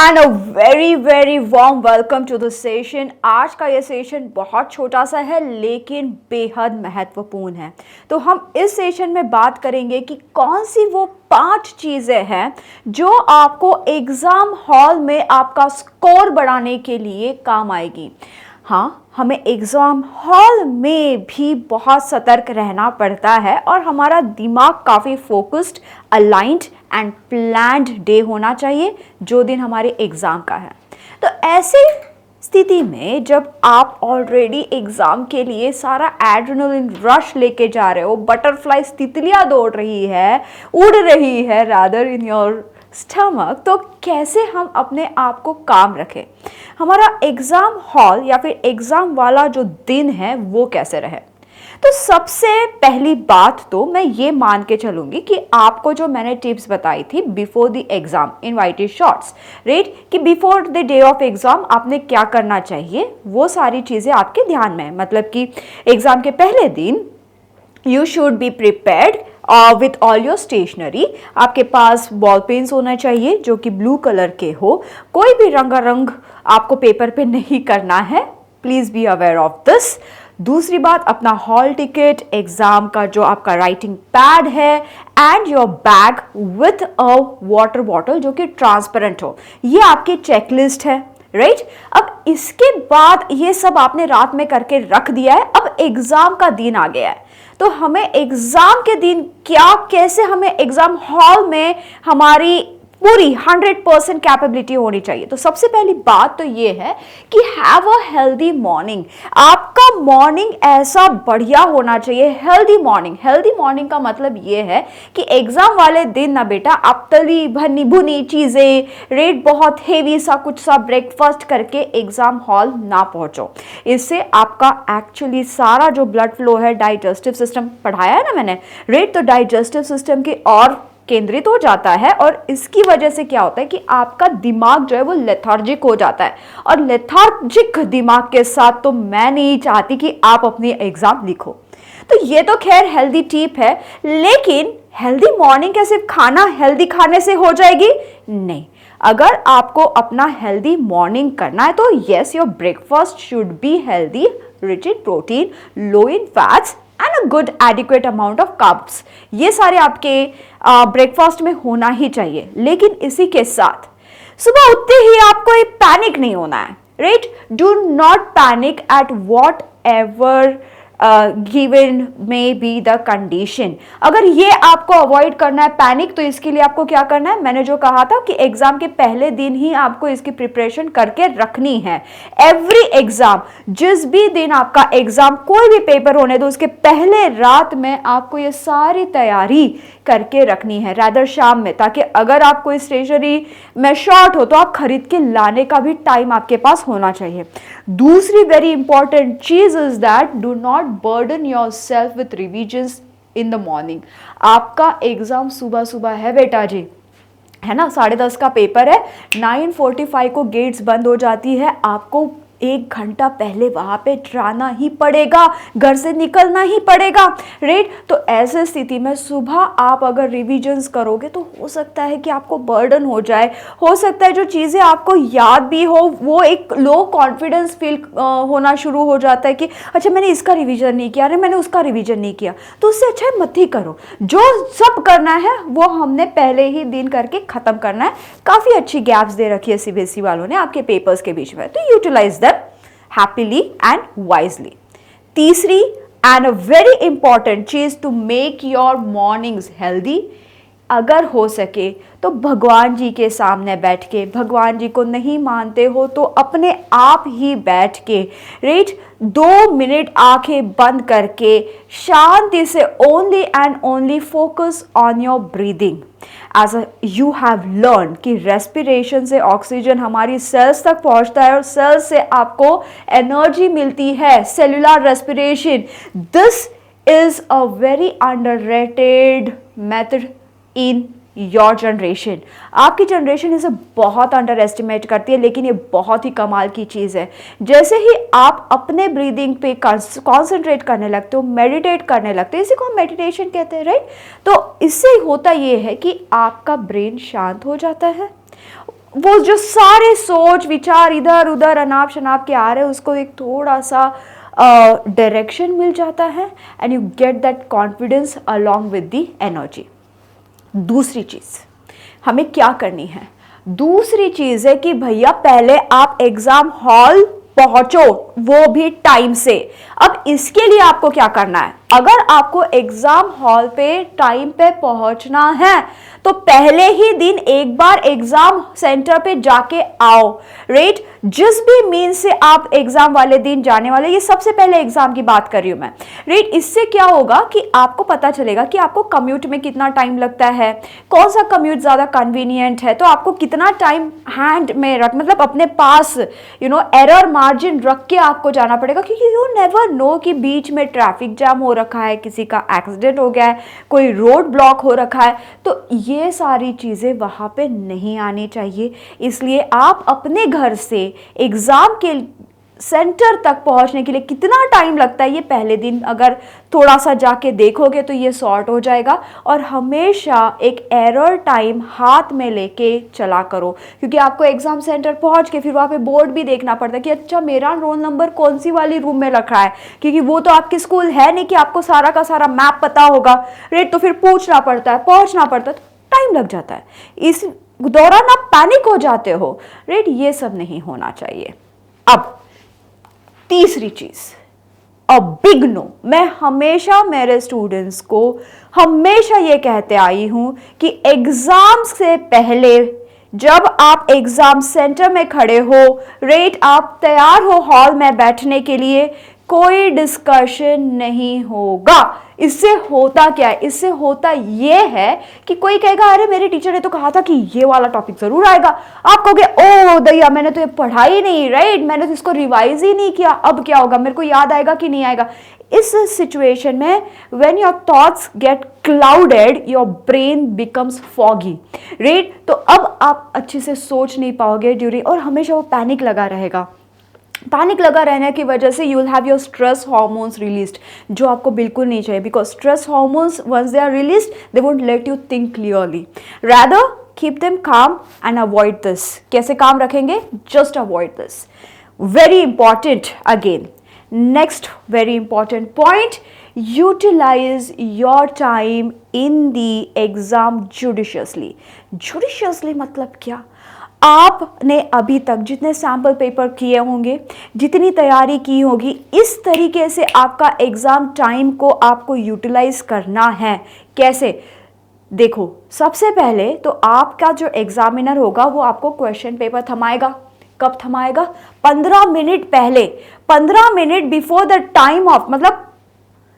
And a very very warm welcome to the session. आज का ये सेशन बहुत छोटा सा है लेकिन बेहद महत्वपूर्ण है। तो हम इस सेशन में बात करेंगे कि कौन सी वो 5 चीज़ें हैं जो आपको एग्ज़ाम हॉल में आपका स्कोर बढ़ाने के लिए काम आएगी। हाँ, हमें एग्ज़ाम हॉल में भी बहुत सतर्क रहना पड़ता है और हमारा दिमाग काफ़ी focused, aligned and planned day होना चाहिए जो दिन हमारे एग्ज़ाम का है। तो ऐसे स्थिति में जब आप ऑलरेडी एग्ज़ाम के लिए सारा एड्रेनलिन रश लेके जा रहे हो, बटरफ्लाइज तितलियाँ दौड़ रही है, उड़ रही है रादर इन योर स्टमक, तो कैसे हम अपने आप को काम रखें, हमारा एग्ज़ाम हॉल या फिर एग्ज़ाम वाला जो दिन है वो कैसे रहे। तो सबसे पहली बात तो मैं ये मान के चलूँगी कि आपको जो मैंने टिप्स बताई थी before the exam invited shots, right, कि before the day of exam आपने क्या करना चाहिए, वो सारी चीज़ें आपके ध्यान में है। मतलब कि एग्ज़ाम के पहले दिन you should be prepared with all your stationery. आपके पास बॉल पेन्स होना चाहिए जो कि ब्लू कलर के हो। कोई भी रंगारंग आपको पेपर पे नहीं करना है, please be aware of this. दूसरी बात, अपना हॉल टिकट, एग्जाम का जो आपका राइटिंग पैड है and your bag with a water bottle जो कि ट्रांसपेरेंट हो, ये आपकी चेकलिस्ट है, राइट। अब इसके बाद ये सब आपने रात में करके रख दिया है, अब एग्जाम का दिन आ गया है। तो हमें एग्जाम के दिन कैसे हमें एग्जाम हॉल में हमारी पूरी 100% कैपेबिलिटी होनी चाहिए। तो सबसे पहली बात तो ये है कि हैव अ हेल्दी मॉर्निंग। आपका मॉर्निंग ऐसा बढ़िया होना चाहिए, हेल्दी मॉर्निंग। हेल्दी मॉर्निंग का मतलब ये है कि एग्जाम वाले दिन ना बेटा आप तली भनी भुनी चीजें, रेट बहुत हेवी सा कुछ सा ब्रेकफास्ट करके एग्जाम हॉल ना पहुंचो। इससे आपका एक्चुअली सारा जो ब्लड फ्लो है, डाइजेस्टिव सिस्टम पढ़ाया है ना मैंने, रेट, तो डाइजेस्टिव सिस्टम की और केंद्रित हो जाता है और इसकी वजह से क्या होता है कि आपका दिमाग जो है वो लेथार्जिक हो जाता है। और लेथार्जिक दिमाग के साथ तो मैं नहीं चाहती कि आप अपनी एग्जाम लिखो। तो ये तो खैर हेल्दी टिप है, लेकिन हेल्दी मॉर्निंग क्या सिर्फ खाना हेल्दी खाने से हो जाएगी? नहीं। अगर आपको अपना हेल्दी मॉर्निंग करना है तो yes, your breakfast should be healthy, rich in protein, low in fats and a good adequate amount of carbs. ये सारे आपके ब्रेकफास्ट में होना ही चाहिए। लेकिन इसी के साथ सुबह उठते ही आपको एक पैनिक नहीं होना है, right. Do not panic at whatever given may be the condition. अगर ये आपको अवॉइड करना है पैनिक, तो इसके लिए आपको क्या करना है, मैंने जो कहा था कि एग्जाम के पहले दिन ही आपको इसकी प्रिपरेशन करके रखनी है। एवरी एग्जाम, जिस भी दिन आपका एग्जाम कोई भी पेपर होने दो, उसके पहले रात में आपको ये सारी तैयारी करके रखनी है, रादर शाम में, ताकि अगर आप कोई स्टेशनरी में शॉर्ट हो तो आप खरीद के लाने का भी टाइम आपके पास होना चाहिए। दूसरी वेरी इंपॉर्टेंट चीज is that do not burden yourself with revisions in the morning. आपका एग्जाम सुबह सुबह है बेटा जी, है ना, 10:30 का पेपर है, 9:45 को गेट्स बंद हो जाती है, आपको 1 घंटा पहले वहां पे जाना ही पड़ेगा, घर से निकलना ही पड़ेगा, राइट। तो ऐसे स्थिति में सुबह आप अगर रिविजन्स करोगे तो हो सकता है कि आपको बर्डन हो जाए, हो सकता है जो चीज़ें आपको याद भी हो वो एक लो कॉन्फिडेंस फील होना शुरू हो जाता है कि अच्छा मैंने इसका रिविजन नहीं किया, अरे मैंने उसका रिविजन नहीं किया। तो उससे अच्छा है मत ही करो, जो सब करना है वो हमने पहले ही दिन करके ख़त्म करना है। काफ़ी अच्छी गैप्स दे रखी है सीबीएसई वालों ने आपके पेपर्स के बीच में, तो utilise that happily and wisely. तीसरी and a very important चीज to make your mornings healthy, अगर हो सके तो भगवान जी के सामने बैठ के, भगवान जी को नहीं मानते हो तो अपने आप ही बैठ के, राइट, 2 मिनट आंखें बंद करके शांति से only and only focus on your breathing. As you have learn कि रेस्पिरेशन से ऑक्सीजन हमारी सेल्स तक पहुंचता है और सेल्स से आपको एनर्जी मिलती है, cellular respiration. This is a very underrated method in your generation. आपकी जनरेशन इसे बहुत अंडर एस्टिमेट करती है, लेकिन ये बहुत ही कमाल की चीज़ है। जैसे ही आप अपने ब्रीदिंग पे कॉन्सेंट्रेट करने लगते हो, मेडिटेट करने लगते हो, इसी को हम मेडिटेशन कहते हैं, राइट। तो इससे होता ये है कि आपका ब्रेन शांत हो जाता है, वो जो सारे सोच विचार इधर उधर अनाप शनाप के आ रहे हैं उसको एक थोड़ा सा डायरेक्शन मिल जाता है and you get that confidence along with the energy. दूसरी चीज हमें क्या करनी है, दूसरी चीज है कि भैया पहले आप एग्जाम हॉल पहुंचो, वो भी टाइम से। अब इसके लिए आपको क्या करना है, अगर आपको एग्जाम हॉल पे टाइम पे पहुंचना है तो पहले ही दिन एक बार एग्जाम सेंटर पे जाके आओ, राइट। जिस भी मीन्स से आप एग्जाम वाले दिन जाने वाले, ये सबसे पहले एग्जाम की बात कर रही हूं मैं, राइट। इससे क्या होगा कि आपको पता चलेगा कि आपको कम्यूट में कितना टाइम लगता है, कौन सा कम्यूट ज्यादा कन्वीनियंट है, तो आपको कितना टाइम हैंड में रख, मतलब अपने पास एरर मार्जिन रख के आपको जाना पड़ेगा, क्योंकि यू नेवर नो कि बीच में ट्रैफिक जाम हो रखा है, किसी का एक्सीडेंट हो गया है, कोई रोड ब्लॉक हो रखा है, तो ये सारी चीजें वहां पे नहीं आनी चाहिए। इसलिए आप अपने घर से एग्जाम के सेंटर तक पहुंचने के लिए कितना टाइम लगता है, ये पहले दिन अगर थोड़ा सा जाके देखोगे तो ये सॉर्ट हो जाएगा। और हमेशा एक एरर टाइम हाथ में लेके चला करो, क्योंकि आपको एग्जाम सेंटर पहुंच के फिर वहां पे बोर्ड भी देखना पड़ता है कि अच्छा मेरा रोल नंबर कौन सी वाली रूम में रखा है, क्योंकि वो तो आपके स्कूल है नहीं कि आपको सारा का सारा मैप पता होगा, राइट। तो फिर पूछना पड़ता है, पहुंचना पड़ता है, तो टाइम लग जाता है, इस दौरान आप पैनिक हो जाते हो, राइट। ये सब नहीं होना चाहिए। अब तीसरी चीज, अ बिग नो। मैं हमेशा मेरे स्टूडेंट्स को हमेशा ये कहते आई हूं कि एग्जाम से पहले जब आप एग्जाम सेंटर में खड़े हो, रेट आप तैयार हो हॉल में बैठने के लिए, कोई डिस्कशन नहीं होगा। इससे होता क्या है, इससे होता यह है कि कोई कहेगा अरे मेरे टीचर ने तो कहा था कि ये वाला टॉपिक जरूर आएगा, आप कहोगे ओ दैया मैंने तो ये पढ़ा ही नहीं, राइट, मैंने तो इसको रिवाइज ही नहीं किया, अब क्या होगा, मेरे को याद आएगा कि नहीं आएगा। इस सिचुएशन में when your thoughts get clouded your brain becomes foggy, right. तो अब आप अच्छे से सोच नहीं पाओगे ड्यूरिंग, और हमेशा वो पैनिक लगा रहेगा। पैनिक लगा रहने की वजह से you will have your stress hormones released, जो आपको बिल्कुल नहीं चाहिए, because stress hormones once they are released they won't let you think clearly. Rather keep them calm and avoid this. कैसे काम रखेंगे, just avoid this. Very important again, next very important point, utilise your time in the exam judiciously. Judiciously मतलब क्या, आपने अभी तक जितने sample paper किए होंगे, जितनी तैयारी की होगी, इस तरीके से आपका एग्जाम टाइम को आपको यूटिलाइज करना है। कैसे, देखो सबसे पहले तो आपका जो एग्जामिनर होगा वो आपको क्वेश्चन पेपर थमाएगा। कब थमाएगा, 15 मिनट पहले, 15 minute before the time of, मतलब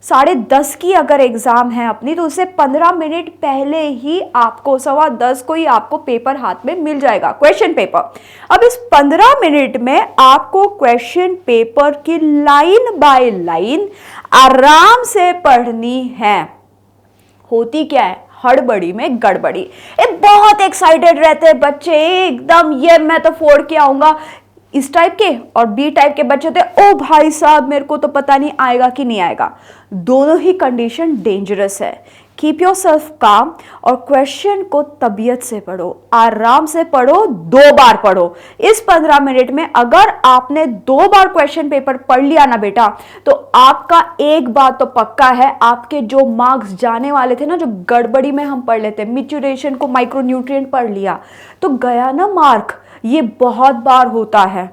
10:30 की अगर एग्जाम है अपनी, तो उससे 15 मिनट पहले ही आपको 10:15 को ही आपको पेपर हाथ में मिल जाएगा, क्वेश्चन पेपर। अब इस 15 मिनट में आपको क्वेश्चन पेपर की लाइन बाय लाइन आराम से पढ़नी है। होती क्या है, हड़बड़ी में गड़बड़ी। ये बहुत एक्साइटेड रहते हैं बच्चे, एकदम ये मैं तो फोड़ के आऊंगा, इस टाइप के, और बी टाइप के बच्चे थे ओ भाई साहब मेरे को तो पता नहीं आएगा कि नहीं आएगा। दोनों ही कंडीशन डेंजरस है। कीप योर सेल्फ काम और क्वेश्चन को तबीयत से पढ़ो, आराम से पढ़ो, 2 बार पढ़ो। इस 15 मिनट में अगर आपने 2 बार क्वेश्चन पेपर पढ़ लिया ना बेटा, तो आपका एक बात तो पक्का है, आपके जो मार्क्स जाने वाले थे ना, जो गड़बड़ी में हम पढ़ लेते, मिचुरेशन को माइक्रोन्यूट्रिएंट पढ़ लिया तो गया ना मार्क। ये बहुत बार होता है।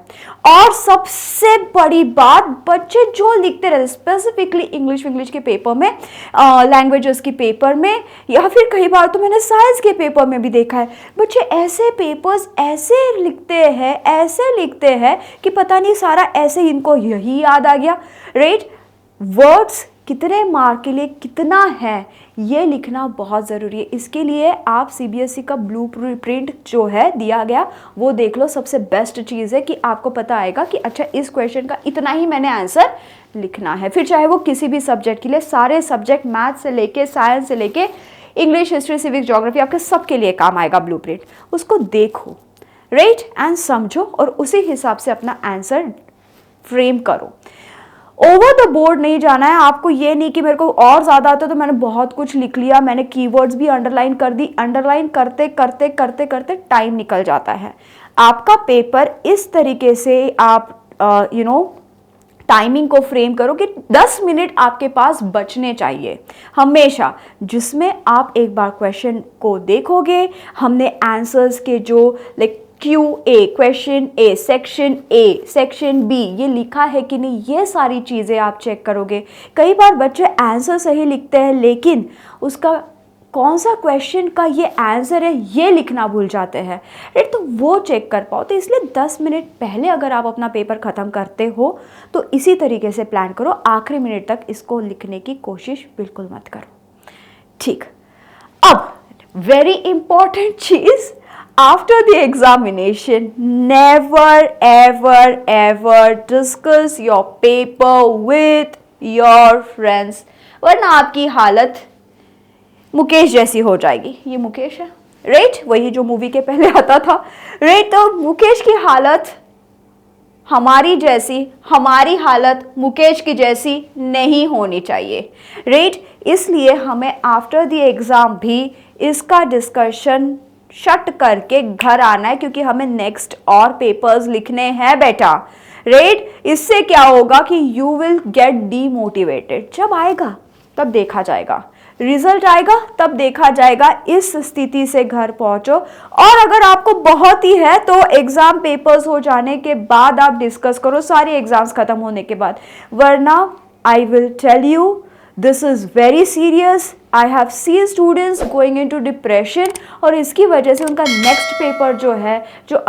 और सबसे बड़ी बात, बच्चे जो लिखते रहते स्पेसिफिकली इंग्लिश के पेपर में, लैंग्वेजेस के पेपर में, या फिर कई बार तो मैंने साइंस के पेपर में भी देखा है, बच्चे ऐसे पेपर्स ऐसे लिखते हैं कि पता नहीं सारा ऐसे इनको यही याद आ गया, राइट। वर्ड्स कितने मार्क के लिए कितना है ये लिखना बहुत ज़रूरी है। इसके लिए आप सीबीएसई का ब्लूप्रिंट जो है दिया गया वो देख लो, सबसे बेस्ट चीज़ है कि आपको पता आएगा कि अच्छा इस क्वेश्चन का इतना ही मैंने आंसर लिखना है। फिर चाहे वो किसी भी सब्जेक्ट के लिए, सारे सब्जेक्ट मैथ से लेके साइंस से लेके इंग्लिश, हिस्ट्री, सिविक्स, ज्योग्राफी, आपके सबके लिए काम आएगा ब्लूप्रिंट। उसको देखो, राइट, एंड समझो और उसी हिसाब से अपना आंसर फ्रेम करो। ओवर द बोर्ड नहीं जाना है आपको। ये नहीं कि मेरे को और ज़्यादा आता है तो मैंने बहुत कुछ लिख लिया, मैंने कीवर्ड्स भी अंडरलाइन कर दी, अंडरलाइन करते करते करते करते टाइम निकल जाता है। आपका पेपर इस तरीके से आप टाइमिंग को फ्रेम करो कि 10 मिनट आपके पास बचने चाहिए हमेशा, जिसमें आप एक बार क्वेश्चन को देखोगे। हमने आंसर्स के जो लाइक QA, क्वेश्चन ए, सेक्शन बी, ये लिखा है कि नहीं, ये सारी चीज़ें आप चेक करोगे। कई बार बच्चे आंसर सही लिखते हैं लेकिन उसका कौन सा क्वेश्चन का ये आंसर है ये लिखना भूल जाते हैं, राइट। तो वो चेक कर पाओ। तो इसलिए 10 मिनट पहले अगर आप अपना पेपर ख़त्म करते हो तो इसी तरीके से प्लान करो, आखिरी मिनट तक इसको लिखने की कोशिश बिल्कुल मत करो, ठीक। अब very important cheese, after the examination never ever ever discuss your paper with your friends, वरना आपकी हालत मुकेश जैसी हो जाएगी। ये मुकेश है, राइट, वही जो मूवी के पहले आता था, राइट। तो मुकेश की हालत हमारी जैसी, हमारी हालत मुकेश की जैसी नहीं होनी चाहिए, राइट। इसलिए हमें आफ्टर द एग्ज़ाम भी इसका डिस्कशन शट करके घर आना है, क्योंकि हमें नेक्स्ट और पेपर्स लिखने हैं बेटा, राइट। इससे क्या होगा कि यू विल गेट डीमोटिवेटेड। जब आएगा तब देखा जाएगा, रिजल्ट आएगा तब देखा जाएगा। इस स्थिति से घर पहुंचो। और अगर आपको बहुत ही है तो एग्जाम पेपर्स हो जाने के बाद आप डिस्कस करो, सारे एग्जाम्स खत्म होने के बाद, वरना I will tell you this is very serious. I have seen students going into depression और इसकी वजह से उनका नेक्स्ट पेपर जो है जो